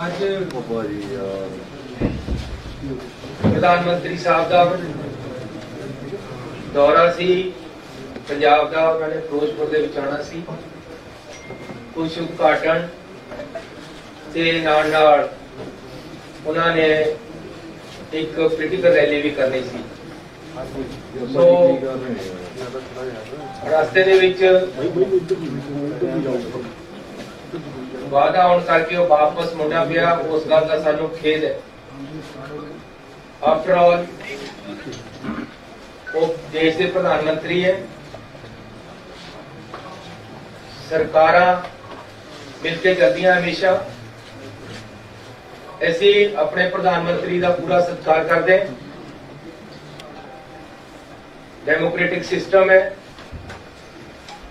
ਅੱਜ प्रधानमंत्री साहब का दौरा सी पंजाब का, उन्होंने फिरोजपुर दे विच आना सी, कुछ उद्घाटन ते नाल उन्होंने एक पोलिटिकल रैली भी करनी सी। सो रास्ते दे विच वादा होने करके वो वापस मुड़ना पिया, उस गल का सानू खेद है। आफ्टर ऑल वो देश के प्रधानमंत्री है, सरकार मिलकर चलदियां हमेशा। ऐसे अपने प्रधानमंत्री का पूरा सत्कार करते हैं। डेमोक्रेटिक सिस्टम है,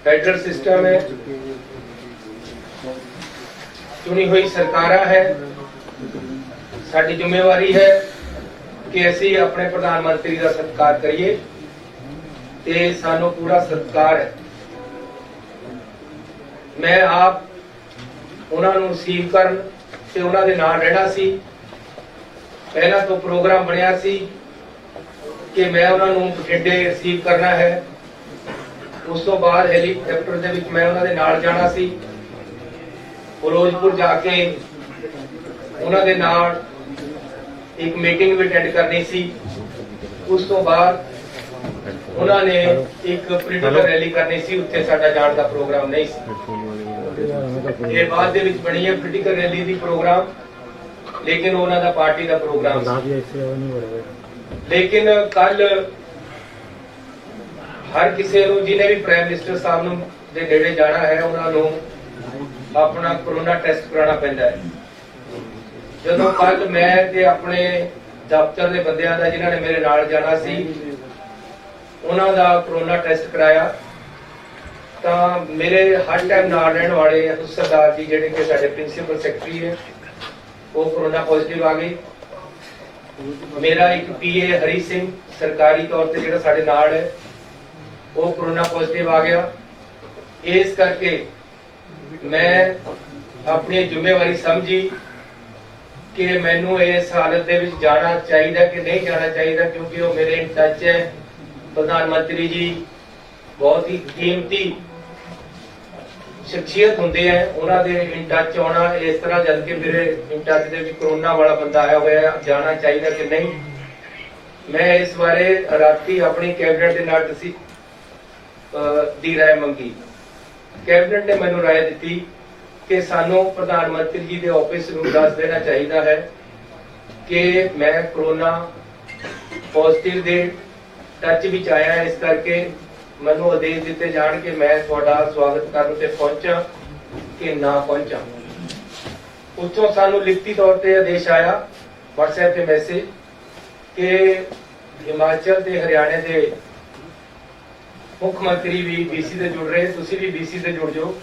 फेडरल सिस्टम है, चुनी हुई सरकार है। साडी जिम्मेवारी है कि असी अपने प्रधानमंत्री का सत्कार करिए ते सानू पूरा सत्कार है। मैं आप उन्होंने रिसीव करन ते उन्हां दे नाल रहना सी। पहला तो प्रोग्राम बनिया सी कि मैं उन्होंने बठिंडे रिसीव करना है, उस तो बाद हैलीकॉप्टर दे विच मैं उन्हां दे नाल जाना सी। फिरोजपुर जाके उन्हां दे नाल एक मीटिंग भी अटेंड करनी सी। उस तो बाद उन्होंने एक पोलिटिकल रैली करनी सी, उत्थे साडा जाण दा प्रोग्राम नहीं सी। ये बाद दे विच बनी है पोलिटिकल रैली दी प्रोग्राम, लेकिन उन्हां दा पार्टी दा प्रोग्राम सी। लेकिन कल हर किसी नूं जिन्हें भी प्राइम मिनिस्टर साहब नूं दे नेड़े जाना है, उन्हां नूं अपना कोरोना टेस्ट कराना पैंदा है। ਜਦੋਂ ਕੱਲ ਮੈਂ ਤੇ ਆਪਣੇ ਦਫ਼ਤਰ ਦੇ ਬੰਦਿਆਂ ਦਾ ਜਿਨ੍ਹਾਂ ਨੇ ਮੇਰੇ ਨਾਲ ਜਾਣਾ ਸੀ, ਉਹਨਾਂ ਦਾ ਕੋਰੋਨਾ ਟੈਸਟ ਕਰਾਇਆ, ਤਾਂ ਮੇਰੇ ਹਰ ਟਾਈਮ ਨਾਲ ਰਹਿਣ ਵਾਲੇ ਸਰਦਾਰ ਜੀ ਜਿਹੜੇ ਕਿ ਸਾਡੇ ਪ੍ਰਿੰਸੀਪਲ ਸੈਕਟਰੀ ਹੈ, ਉਹ ਕੋਰੋਨਾ ਪੋਜ਼ਿਟਿਵ ਆ ਗਏ। ਮੇਰਾ ਇੱਕ ਪੀਏ ਹਰੀ ਸਿੰਘ ਸਰਕਾਰੀ ਤੌਰ ਤੇ ਜਿਹੜਾ ਸਾਡੇ ਨਾਲ ਹੈ, ਉਹ ਕੋਰੋਨਾ ਪੋਜ਼ਿਟਿਵ ਆ ਗਿਆ। ਇਸ ਕਰਕੇ ਮੈਂ ਆਪਣੀ ਜ਼ਿੰਮੇਵਾਰੀ ਸਮਝੀ कि मैनू इस हालत दे विच जाना चाहिए कि नहीं जाना चाहिए, क्योंकि वो मेरे इन टच है। प्रधानमंत्री जी बहुत ही कीमती शख्सियत होंगे हैं, उन्होंने इन टच आना इस तरह, जबकि मेरे in touch they which corona वाला बंदा आया हुआ, जाना चाहिए कि नहीं। मैं इस बारे राती अपनी कैबिनेट के नाल दी राय मंगी। कैबिनेट ने मैनू राय दी कि सानू प्रधानमंत्री जी के ऑफिस में दस देना चाहिए है कि मैं कोरोना पॉजिटिव दे टच विच आया, इस करके मैनू आदेश दिते जाण कि मैं तुहाडा स्वागत करन ते पहुंचा कि ना पहुंचा। उत्थों सानू लिखती तौर पर आदेश आया व्हाट्सएप पे मैसेज कि हिमाचल ते हरियाणे के मुख्यमंत्री भी बीसी से जुड़ रहे, तुसी भी बीसी से जुड़ जाओ,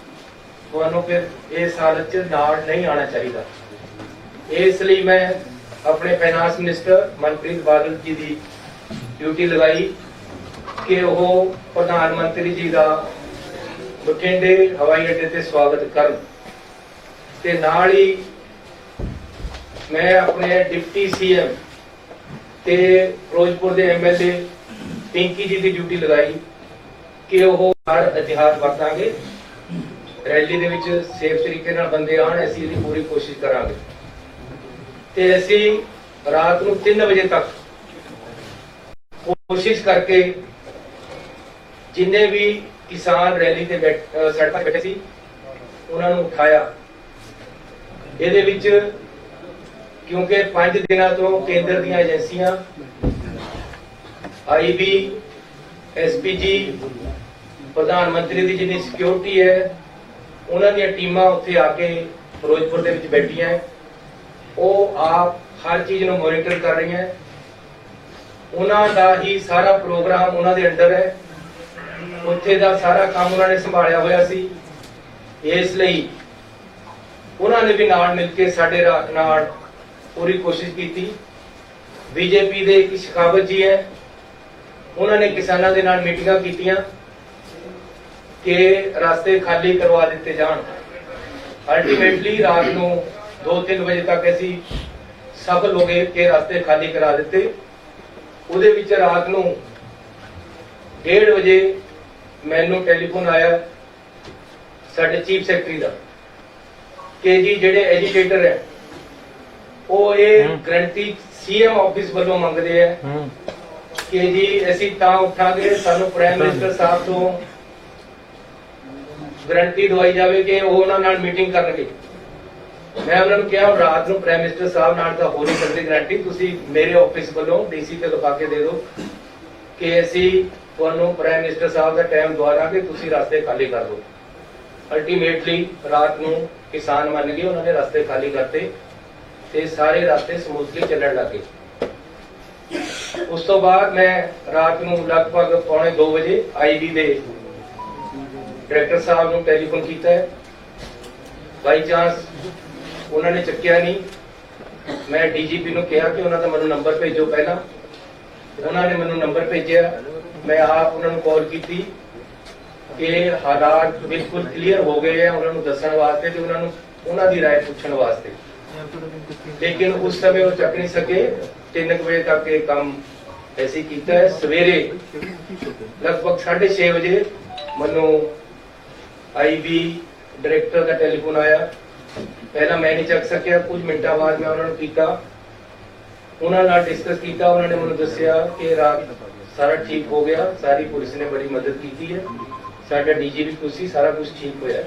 ਤੁਹਾਨੂੰ फिर इस हालत च नाल नहीं आना चाहिए। इसलिए मैं अपने फाइनेंस मिनिस्टर मनप्रीत बादल जी की ड्यूटी लगाई कि वो प्रधानमंत्री जी का बठिंडे हवाई अड्डे ते स्वागत करन ते नाल ही मैं अपने डिप्टी सीएम ते फिरोजपुर के MLA पिंकी जी की ड्यूटी लगाई कि वो हर एहतियात वरतांगे, रैली दे विच सेफ तरीके नाल बंदे आण, असीं इहदी पूरी कोशिश करांगे। ते असीं रात नूं 3 बजे तक कोशिश करके जिन्ने भी किसान रैली ते सड़क ते बैठे सी उन्हां नूं उठाया। इहदे विच क्योंकि 5 दिनां तो केंद्र दीयां एजेंसियां IB SPG प्रधानमंत्री की जिन्नी सिक्योरिटी है, उन्होंने टीमां उत्थे आके फिरोजपुर दे विच बैठियां, वो आप हर चीज नूं मॉनिटर कर रही हैं। उन्हां दा ही सारा प्रोग्राम उन्हां दे अंडर है, उत्थे दा सारा काम उन्होंने संभालिया होया सी। इसलिए उन्होंने भी नाल मिल के साडे नाल पूरी कोशिश की। बीजेपी दे एक शेखावत जी है, उन्होंने किसानों के नाल मीटिंगां कीतियां कि रास्ते खाली करवा दिते जान। अल्टीमेटली रात को 2-3 ਵਜੇ ਤੱਕ ਅਸੀਂ ਸਫਲ ਹੋ ਗਏ ਕਿ ਰਸਤੇ ਖਾਲੀ ਕਰਾ ਦਿੱਤੇ। ਉਹਦੇ ਵਿੱਚ ਰਾਤ ਨੂੰ 1:30 ਵਜੇ ਮੈਨੂੰ ਟੈਲੀਫੋਨ ਆਇਆ ਸਾਡੇ ਚੀਫ ਸੈਕਟਰੀ ਦਾ ਕਿ ਜੀ ਜਿਹੜੇ ਐਜੀਟੇਟਰ ਹੈ ਉਹ ਇਹ ਗਰੰਟੀ ਸੀਐਮ ਆਫਿਸ ਵੱਲੋਂ ਮੰਗਦੇ ਆ ਕਿ ਜੀ ਅਸੀਂ ਤਾਂ ਉੱਠਾਂਗੇ ਸਾਨੂੰ ਪ੍ਰਾਈਮ ਮਿਨਿਸਟਰ ਸਾਹਿਬ ਤੋਂ ਗਰੰਟੀ ਦਵਾਈ ਜਾਵੇ ਕਿ ਉਹ ਉਹਨਾਂ ਨਾਲ ਮੀਟਿੰਗ ਕਰਨਗੇ। ਮੈਂ ਉਹਨਾਂ ਨੂੰ ਕਿਹਾ ਰਾਤ ਨੂੰ ਪ੍ਰਾਈਮ ਮਿਨਿਸਟਰ ਸਾਹਿਬ ਨਾਲ ਤਾਂ ਹੋ ਨਹੀਂ ਸਕਦੀ ਗਰੰਟੀ, ਤੁਸੀਂ ਮੇਰੇ ਆਫਿਸ ਵੱਲੋਂ ਡੀਸੀ ਤੇ ਲਿਖਾ ਕੇ ਦੇ ਦਿਓ ਕਿ ਅਸੀਂ ਤੁਹਾਨੂੰ ਪ੍ਰਾਈਮ ਮਿਨਿਸਟਰ ਸਾਹਿਬ ਦਾ ਟਾਈਮ ਦਵਾ ਦਾਂਗੇ, ਤੁਸੀਂ ਰਸਤੇ ਖਾਲੀ ਕਰ ਦਿਓ। ਅਲਟੀਮੇਟਲੀ ਰਾਤ ਨੂੰ ਕਿਸਾਨ ਮੰਨ ਗਏ, ਉਹਨਾਂ ਨੇ ਰਸਤੇ ਖਾਲੀ ਕਰਤੇ ਤੇ ਸਾਰੇ ਰਸਤੇ ਸਮੂਥਲੀ ਚੱਲਣ ਲੱਗੇ। ਉਸ ਤੋਂ ਬਾਅਦ ਮੈਂ ਰਾਤ ਨੂੰ ਲਗਭਗ 1:45 ਵਜੇ ਆਈਬੀ ਦੇ ਡਾਇਰੈਕਟਰ ਸਾਹਿਬ ਨੂੰ ਟੈਲੀਫੋਨ ਕੀਤਾ ਹੈ। ਬਾਈ ਚਾਂਸ ਉਹਨਾਂ ਨੇ ਚੱਕਿਆ ਨਹੀਂ। ਮੈਂ ਡੀਜੀਪੀ ਨੂੰ ਕਿਹਾ ਕਿ ਉਹਨਾਂ ਦਾ ਮੈਨੂੰ ਨੰਬਰ ਭੇਜੋ ਪਹਿਲਾਂ। ਉਹਨਾਂ ਨੇ ਮੈਨੂੰ ਨੰਬਰ ਭੇਜਿਆ। ਮੈਂ ਆਪ ਉਹਨਾਂ ਨੂੰ ਕਾਲ ਕੀਤੀ ਕਿ ਹਾਲਾਤ ਬਿਲਕੁਲ ਕਲੀਅਰ ਹੋ ਗਏ ਆ ਉਹਨਾਂ ਨੂੰ ਦੱਸਣ ਵਾਸਤੇ ਤੇ ਉਹਨਾਂ ਦੀ ਰਾਏ ਪੁੱਛਣ ਵਾਸਤੇ, ਲੇਕਿਨ ਉਸ ਸਮੇਂ ਉਹ ਚੱਕ ਨਹੀਂ ਸਕੇ। 3 ਵਜੇ ਤੱਕ ਇਹ ਕੰਮ ਐਸੀ ਕੀਤਾ ਹੈ। ਸਵੇਰੇ ਲਗਭਗ 6:30 ਵਜੇ ਮੈਨੂੰ ਆਈਬੀ ਡਾਇਰੈਕਟਰ ਦਾ ਟੈਲੀਫੋਨ ਆਇਆ। ਪਹਿਲਾਂ ਮੈਂ ਨਹੀਂ ਚੱਕ ਸਕਿਆ, ਕੁਝ ਮਿੰਟਾਂ ਬਾਅਦ ਮੈਂ ਉਹਨਾਂ ਨੂੰ ਕੀਤਾ, ਉਹਨਾਂ ਨਾਲ ਡਿਸਕਸ ਕੀਤਾ। ਉਹਨਾਂ ਨੇ ਮੈਨੂੰ ਦੱਸਿਆ ਕਿ ਰਾਤ ਸਾਰਾ ਠੀਕ ਹੋ ਗਿਆ, ਸਾਰੀ ਪੁਲਿਸ ਨੇ ਬੜੀ ਮਦਦ ਕੀਤੀ ਹੈ, ਸਾਡਾ ਡੀਜੀ ਵੀ ਖੁਸ਼ ਸੀ, ਸਾਰਾ ਕੁਝ ਠੀਕ ਹੋਇਆ।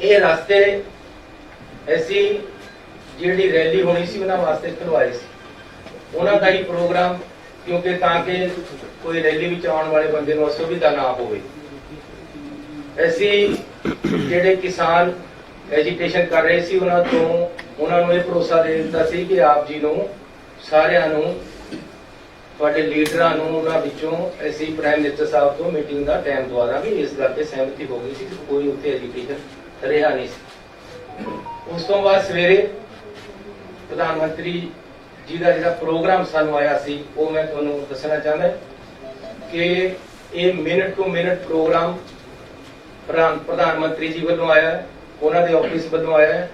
ਇਹ ਰਸਤੇ ਐਸੀ ਜਿਹੜੀ ਰੈਲੀ ਹੋਣੀ ਸੀ ਉਹਨਾਂ ਵਾਸਤੇ ਖੁਲਵਾਏ ਸੀ, ਉਹਨਾਂ ਦਾ ਹੀ ਪ੍ਰੋਗਰਾਮ, ਕਿਉਂਕਿ ਤਾਂ ਕਿ ਕੋਈ ਰੈਲੀ ਵਿੱਚ ਆਉਣ ਵਾਲੇ ਬੰਦੇ ਨੂੰ ਅਸੁਵਿਧਾ ਨਾ ਹੋਵੇ। ਅਸੀਂ ਜਿਹੜੇ ਕਿਸਾਨ ਐਜੀਟੇਸ਼ਨ ਕਰ ਰਹੇ ਸੀ ਉਹਨਾਂ ਨੂੰ ਇਹ ਭਰੋਸਾ ਦੇ ਦਿੱਤਾ ਸੀ ਕਿ ਆਪ ਜੀ ਨੂੰ ਸਾਰਿਆਂ ਨੂੰ, ਤੁਹਾਡੇ ਲੀਡਰਾਂ ਨੂੰ, ਉਹਨਾਂ ਵਿੱਚੋਂ ਅਸੀਂ ਪ੍ਰਾਈਮ ਮਿਨਿਸਟਰ ਸਾਹਿਬ ਤੋਂ ਮੀਟਿੰਗ ਦਾ ਟਾਈਮ ਦਵਾ ਦਾਂਗੇ। ਇਸ ਗੱਲ ਤੇ ਸਹਿਮਤੀ ਹੋ ਗਈ ਸੀ, ਕੋਈ ਉੱਥੇ ਐਜੀਟੇਸ਼ਨ ਰਿਹਾ ਨਹੀਂ ਸੀ। ਉਸ ਤੋਂ ਬਾਅਦ ਸਵੇਰੇ ਪ੍ਰਧਾਨ ਮੰਤਰੀ ਜੀ ਦਾ ਜਿਹੜਾ ਪ੍ਰੋਗਰਾਮ ਸਾਨੂੰ ਆਇਆ ਸੀ ਉਹ ਮੈਂ ਤੁਹਾਨੂੰ ਦੱਸਣਾ ਚਾਹੁੰਦਾ ਕਿ ਇਹ ਮਿੰਟ ਟੂ ਮਿੰਟ ਪ੍ਰੋਗਰਾਮ ਪ੍ਰਧਾਨ ਮੰਤਰੀ ਜੀ ਵੱਲੋਂ ਆਇਆ, ਉਹਨਾਂ ਦੇ ਆਫਿਸ ਵੱਲੋਂ ਆਇਆ।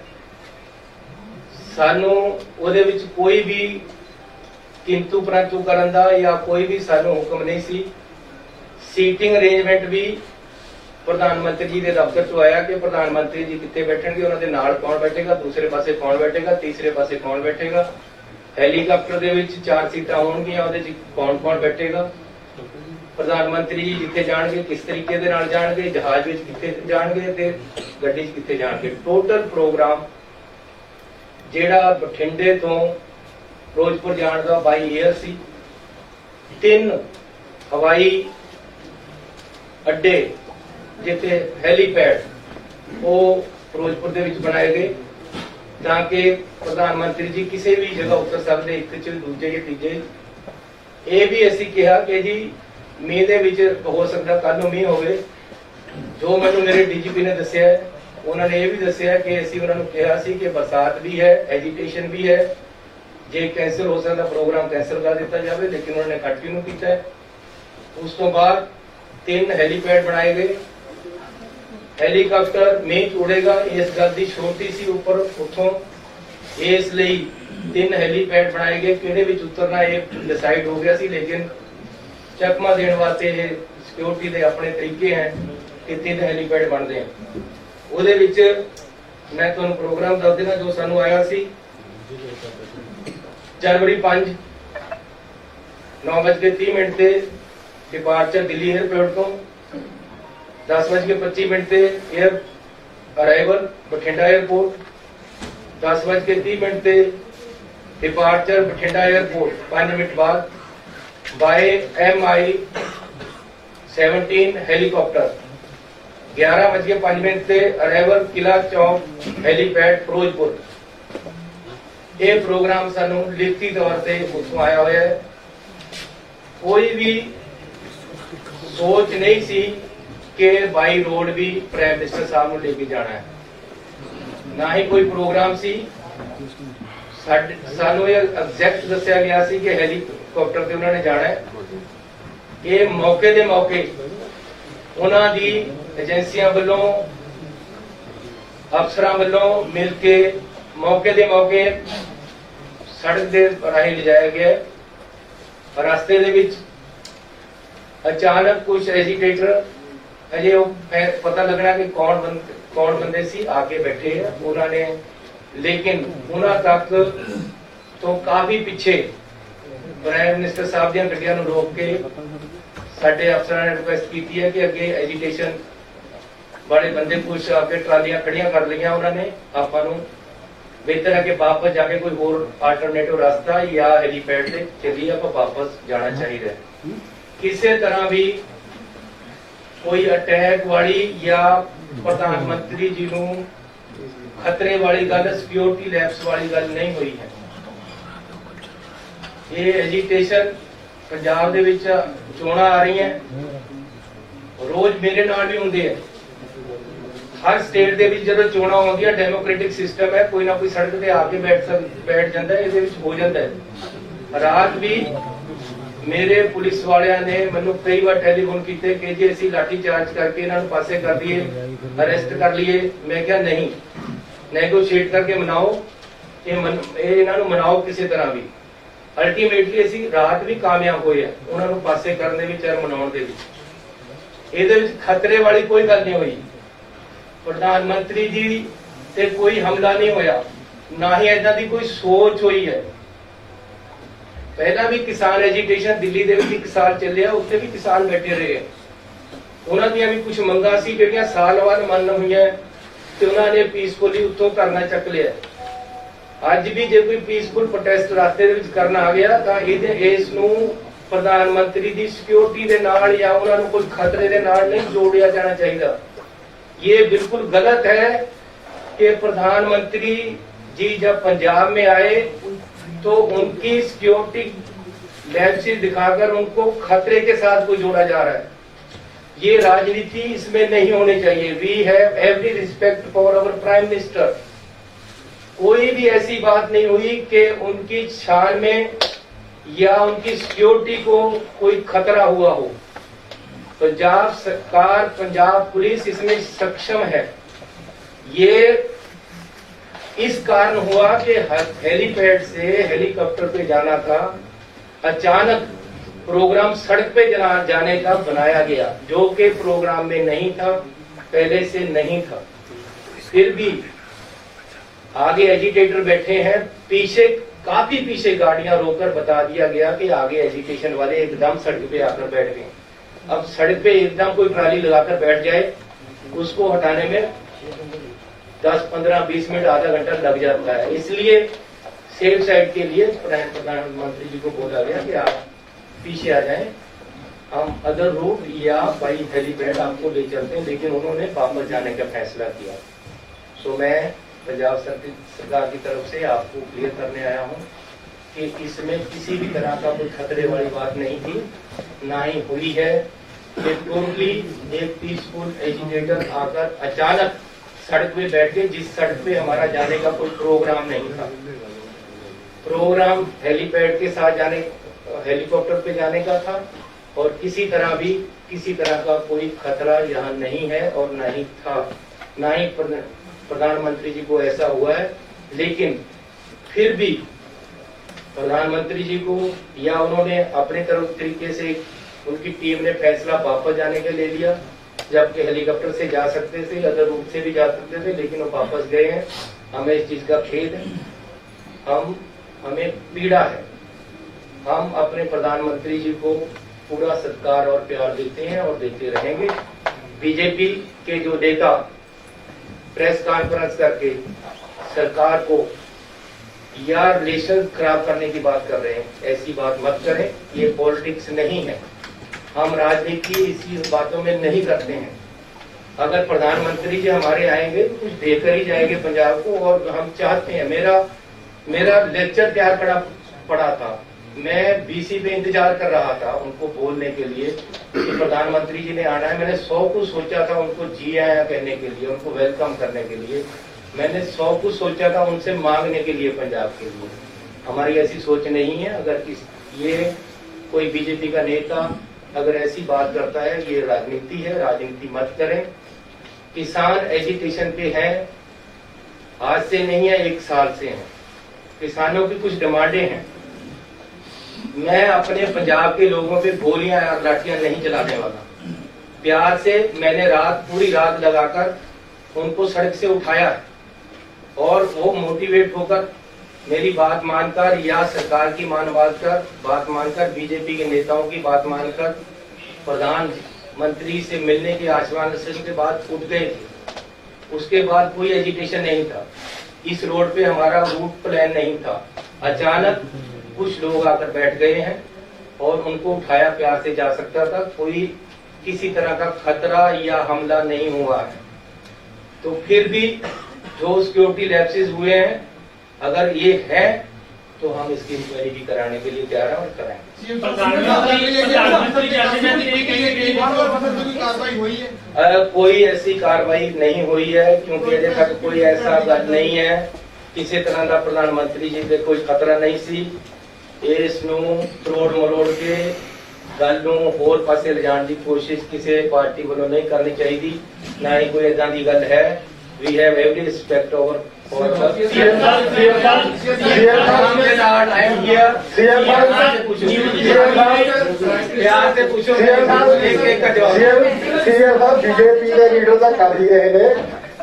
ਸਾਨੂੰ ਉਹਦੇ ਵਿੱਚ ਕੋਈ ਵੀ ਕਿੰਤੂ ਪ੍ਰੰਤੂ ਕਰਨ ਦਾ ਜਾਂ ਕੋਈ ਵੀ ਸਾਨੂੰ ਹੁਕਮ ਨਹੀਂ ਸੀ। ਸੀਟਿੰਗ ਅਰੇਂਜਮੈਂਟ ਵੀ ਪ੍ਰਧਾਨ ਮੰਤਰੀ ਜੀ ਦੇ ਦਫ਼ਤਰ ਤੋਂ ਆਇਆ ਕਿ ਪ੍ਰਧਾਨ ਮੰਤਰੀ ਜੀ ਕਿੱਥੇ ਬੈਠਣਗੇ, ਉਹਨਾਂ ਦੇ ਨਾਲ ਕੌਣ ਬੈਠੇਗਾ, ਦੂਸਰੇ ਪਾਸੇ ਕੌਣ ਬੈਠੇਗਾ, ਤੀਸਰੇ ਪਾਸੇ ਕੌਣ ਬੈਠੇਗਾ। ਹੈਲੀਕਾਪਟਰ ਦੇ ਵਿੱਚ 4 ਸੀਟਾਂ ਹੋਣਗੀਆਂ, ਉਹਦੇ ਚ ਕੌਣ ਕੌਣ ਬੈਠੇਗਾ। ਪ੍ਰਧਾਨ ਮੰਤਰੀ ਜੀ ਜਿੱਥੇ ਜਾਣਗੇ ਕਿਸ ਤਰੀਕੇ ਦੇ ਨਾਲ ਜਾਣਗੇ, ਜਹਾਜ਼ ਵਿੱਚ ਕਿੱਥੇ ਜਾਣਗੇ ਤੇ ਗੱਡੀ 'ਚ ਕਿੱਥੇ ਜਾਣਗੇ। ਟੋਟਲ ਪ੍ਰੋਗਰਾਮ ਜਿਹੜਾ ਬਠਿੰਡੇ ਤੋਂ ਫਿਰੋਜ਼ਪੁਰ ਜਾਣ ਦਾ ਬਾਈ 에ਅਰ ਸੀ। 3 ਹਵਾਈ ਅੱਡੇ ਜਿੱਥੇ ਹੈਲੀਪੈਡ ਉਹ ਫਿਰੋਜ਼ਪੁਰ ਦੇ ਵਿੱਚ ਬਣਾਏ ਗਏ ਤਾਂ ਕਿ ਪ੍ਰਧਾਨ ਮੰਤਰੀ ਜੀ ਕਿਸੇ ਵੀ ਜਗ੍ਹਾ ਉਤਰ ਸਕਦੇ, ਇੱਕ ਚ ਦੂਜੇ ਜਾਂ ਤੀਜੇ। ਇਹ ਵੀ ਅਸੀਂ ਕਿਹਾ ਕਿ ਜੀ ਮੀਂਹ ਦੇ ਵਿੱਚ ਹੋ ਸਕਦਾ ਕੱਲ ਨੂੰ ਮੀਂਹ ਹੋਵੇ। ਜੋ ਮੈਨੂੰ ਮੇਰੇ ਡੀਜੀਪੀ ਨੇ ਦੱਸਿਆ, ਉਹਨਾਂ ਨੇ ਇਹ ਵੀ ਦੱਸਿਆ ਕਿ ਅਸੀਂ ਉਹਨਾਂ ਨੂੰ ਕਿਹਾ ਸੀ ਕਿ ਬਰਸਾਤ ਵੀ ਹੈ, ਐਜੀਟੇਸ਼ਨ ਵੀ ਹੈ, ਜੇ ਕੈਂਸਲ ਹੋ ਸਕਦਾ ਪ੍ਰੋਗਰਾਮ ਕੈਂਸਲ ਕਰ ਦਿੱਤਾ ਜਾਵੇ, ਲੇਕਿਨ ਉਹਨਾਂ ਨੇ ਕੰਟੀਨਿਊ ਕੀਤਾ ਹੈ। ਉਸ ਤੋਂ ਬਾਅਦ 3 ਹੈਲੀਪੈਡ ਬਣਾਏ ਗਏ। ਹੈਲੀਕਾਪਟਰ ਮੀਂਹ ਚ ਉੜੇਗਾ ਇਸ ਗੱਲ ਦੀ ਛੋਟੀ ਸੀ ਉੱਪਰ ਉੱਥੋਂ, ਇਸ ਲਈ 3 ਹੈਲੀਪੈਡ ਬਣਾਏ ਗਏ। ਕਿਹੜੇ ਵਿੱਚ ਉਤਰਨਾ ਇਹ ਡਿਸਾਈਡ ਹੋ ਗਿਆ ਸੀ, ਲੇਕਿਨ ਚਕਮਾ ਦੇਣ ਵਾਸਤੇ ਇਹ ਸਿਕਿਉਰਿਟੀ ਦੇ ਆਪਣੇ ਤਰੀਕੇ ਹੈ ਕਿ 3 ਹੈਲੀਪੈਡ ਬਣਦੇ ਆ। ਉਹਦੇ ਵਿੱਚ ਮੈਂ ਤੁਹਾਨੂੰ ਪ੍ਰੋਗਰਾਮ ਦੱਸ ਦੇਣਾ ਜੋ ਸਾਨੂੰ ਆਇਆ ਸੀ। ਜਨਵਰੀ 5 9:30 ਤੇ ਡਿਪਾਰਚਰ ਦਿੱਲੀ 에ਅਰਪੋਰਟ ਤੋਂ, 10:25 ਤੇ 에ਅਰ ਅਰਾਈਵਲ ਬਠਿੰਡਾ 에ਅਰਪੋਰਟ, 10:30 ਤੇ ਡਿਪਾਰਚਰ ਬਠਿੰਡਾ 에ਅਰਪੋਰਟ, 5 ਮਿੰਟ ਬਾਅਦ ਬਾਏ MI-17 ਹੈਲੀਕਾਪਟਰ, 11:05 ਤੇ ਅਰਾਈਵਲ ਕਿਲਾ ਚੌਕ ਹੈਲੀਪੈਡ ਫਿਰੋਜ਼ਪੁਰ। ਇਹ ਪ੍ਰੋਗਰਾਮ ਸਾਨੂੰ ਲਿਖਤੀ ਤੌਰ ਤੇ ਉੱਥੋਂ ਆਇਆ ਹੋਇਆ ਹੈ। ਕੋਈ ਵੀ ਸੋਚ ਨਹੀਂ ਸੀ ਕਿ ਬਾਈ ਰੋਡ ਵੀ ਪ੍ਰਾਈਮ ਮਿਨਿਸਟਰ ਸਾਹਿਬ ਨੂੰ ਲੈ ਕੇ ਜਾਣਾ ਹੈ, ਨਾ ਹੀ ਕੋਈ ਪ੍ਰੋਗਰਾਮ ਸੀ। ਸਾਨੂੰ ਇਹ ਐਗਜ਼ੈਕਟ ਦੱਸਿਆ ਗਿਆ ਸੀ ਕਿ ਹੈਲੀਕਾਪਟਰ ਤੇ ਉਹਨਾਂ ਨੇ ਜਾਣਾ ਹੈ। ਇਹ ਮੌਕੇ ਦੇ ਮੌਕੇ ਉਹਨਾਂ ਦੀ ਏਜੰਸੀਆਂ ਵੱਲੋਂ, ਅਫਸਰਾਂ ਵੱਲੋਂ ਮਿਲ ਕੇ मौके दे मौके सड़क दे राही ले जाया गया। रास्ते दे विच अचानक कुछ एजिटेटर अजे पता लगना कि कौन बंदे सी आके बैठे हैं उन्होंने, लेकिन उन्होंने तक तो काफी पिछे प्राइम मिनिस्टर साहब दी गड्डियां नूं रोक के साडे अफसरां ने रिक्वेस्ट की है कि अगे एजिटेशन वाले बंदे कुछ आके ट्रालियां खड़ियां कर लिया उन्होंने। आपां नूं बेहतर है कि वापस जाके कोई और अल्टरनेटिव रास्ता या हेलीपैड से चलिए आप वापस जाना चाहिए। किसी तरह भी कोई अटैक वाली या प्रधानमंत्री जी नूं खतरे वाली गल, सिक्योरिटी लैप्स वाली गल नहीं हुई है। ये एजिटेशन पंजाब दे विच चोणां आ रही हैं, रोज मेरे नाल भी हुंदे हैं। हर स्टेट दे विच जदों चोणां आउंदियां डेमोक्रेटिक सिस्टम है, कोई ना कोई सड़क ते आके बैठ जांदा है, इहदे विच हो जांदा है। रात भी मेरे पुलिस वालियां ने मैनूं कई बार टेलीफोन कीते कि जी असीं लाठी चार्ज करके इन्हां नूं पासे कर दिए, अरेस्ट कर लिए। मैं क्या नहीं, नेगोशिएट करके मनाओ, इन्हां नूं मनाओ किसी तरह भी। अल्टीमेटली असीं रात भी कामयाब होए आ उन्हां नूं पासे करने विच और मनाउण दे विच। इहदे विच खतरे वाली कोई गल नहीं हुई। प्रधानमंत्री जी ते कोई हमला नहीं होया, ना ही ऐसा दी कोई सोच हुई है। पहला भी किसान एजिटेशन दिल्ली दे विच 1 साल चलिया, उत्थे भी किसान बैठे रहे। उन्हां दी भी कुछ मंगां सी जिहड़ियां साल बाद मन हुईयां ते उन्हां ने पीसफुली उत्थों करना चक लिया। अज भी जे कोई पीसफुल प्रोटेस्ट रास्ते दे विच करना आ गया तां इस नूं प्रधानमंत्री दी सिक्योरिटी दे नाल या उन्हां नूं कोई खतरे दे नाल नहीं जोड़िया जाना चाहिए। ये बिल्कुल गलत है कि प्रधानमंत्री जी जब पंजाब में आए तो उनकी सिक्योरिटी लैप्सेस दिखाकर उनको खतरे के साथ कोई जोड़ा जा रहा है। ये राजनीति इसमें नहीं होनी चाहिए। We have every respect for our prime minister. कोई भी ऐसी बात नहीं हुई कि उनकी शान में या उनकी सिक्योरिटी को कोई खतरा हुआ हो। पंजाब सरकार, पंजाब पुलिस इसमें सक्षम है। ये इस कारण हुआ कि हेलीपैड से हेलीकॉप्टर पे जाना था, अचानक प्रोग्राम सड़क पे जाने का बनाया गया, जो कि प्रोग्राम में नहीं था, पहले से नहीं था। फिर भी आगे एजिटेटर बैठे हैं, पीछे काफी पीछे गाड़ियां रोककर बता दिया गया कि आगे एजिटेशन वाले एकदम सड़क पे आकर बैठ गए। अब सड़क पे एकदम कोई ट्राली लगाकर बैठ जाए, उसको हटाने में 10, 15, 20 मिनट, आधा घंटा लग जाता है। इसलिए सेफ साइड के लिए प्रधानमंत्री जी को बोला गया कि आप पीछे आ जाएं, हम अदर रूट या बाई हेलीपैड आपको ले चलते हैं, लेकिन उन्होंने वापस जाने का फैसला किया। सो मैं पंजाब सरकार की तरफ से आपको क्लियर करने आया हूँ कि इसमें किसी भी तरह का कोई खतरे वाली बात नहीं थी, ना ही हुई है। ये टोटली एक पीसफुल एजिटेटर आकर अचानक सड़क पे बैठ गए, जिस सड़क पे हमारा जाने का कोई प्रोग्राम नहीं था। प्रोग्राम हेलीपैड के साथ जाने, हेलीकॉप्टर पे जाने का था, और किसी तरह का कोई खतरा यहाँ नहीं है और ना ही था, ना ही प्रधानमंत्री जी को ऐसा हुआ है। लेकिन फिर भी प्रधानमंत्री जी को या उन्होंने अपने तरफ तरीके से, उनकी टीम ने फैसला वापस जाने का ले लिया, जबकि हेलीकॉप्टर से जा सकते थे, अदर रूट से भी जा सकते थे, लेकिन वो वापस गए हैं। हमें इस चीज का खेद है, हमें पीड़ा है। हम अपने प्रधानमंत्री जी को पूरा सत्कार और प्यार देते हैं और देते रहेंगे। बीजेपी के जो नेता प्रेस कॉन्फ्रेंस करके सरकार को या रिलेशन खराब करने की बात कर रहे हैं, ऐसी बात मत करें। ये पॉलिटिक्स नहीं है, हम राजनीति इसी बातों में नहीं करते हैं। अगर प्रधानमंत्री जी हमारे आएंगे तो कुछ देकर ही जाएंगे पंजाब को, और हम चाहते हैं। मेरा लेक्चर तैयार पड़ा था, मैं बीसी पे इंतजार कर रहा था उनको बोलने के लिए कि प्रधानमंत्री जी ने आना है। मैंने 100 कुछ सोचा था उनको जी आया कहने के लिए, उनको वेलकम करने के लिए। मैंने 100 कुछ सोचा था उनसे मांगने के लिए पंजाब के लिए। हमारी ऐसी सोच नहीं है। अगर ये कोई बीजेपी का नेता अगर ऐसी बात करता है, ये राजनीति है, राजनीति मत करें। किसान एजिटेशन पे है, आज से नहीं है, 1 साल से है। किसानों की कुछ डिमांडें हैं। मैं अपने पंजाब के लोगों पे गोलियां और लाठियां नहीं चलाने वाला। प्यार से मैंने पूरी रात लगाकर उनको सड़क से उठाया और वो मोटिवेट होकर मेरी बात मानकर या सरकार की बात मानकर बीजेपी के नेताओं की बात मानकर प्रधानमंत्री से मिलने के आश्वासन के बाद उठ गए थे। उसके बाद कोई एजिटेशन नहीं था। इस रोड पे हमारा रूट प्लान नहीं था। अचानक कुछ लोग आकर बैठ गए हैं और उनको उठाया प्यार से जा सकता था। कोई किसी तरह का खतरा या हमला नहीं हुआ है। तो फिर भी जो सिक्योरिटी लैप्सेस हुए हैं, अगर ये है तो हम इसकी इंक्वायरी भी कराने के लिए तैयार हैं और कराएंगे। कोई ऐसी कार्रवाई नहीं हुई है, क्योंकि अजे तक कोई ऐसा गल नहीं है। किसी तरह का प्रधानमंत्री जी के कोई खतरा नहीं सी। इसनूं तरोड़ मरोड़ के गल नूं होर पासे लिजाण की कोशिश किसी पार्टी वालों नहीं करनी चाहिए। ना ही कोई इदां दी गल है। We have every respect over BJP के लीडर तो कर ही रहे हैं,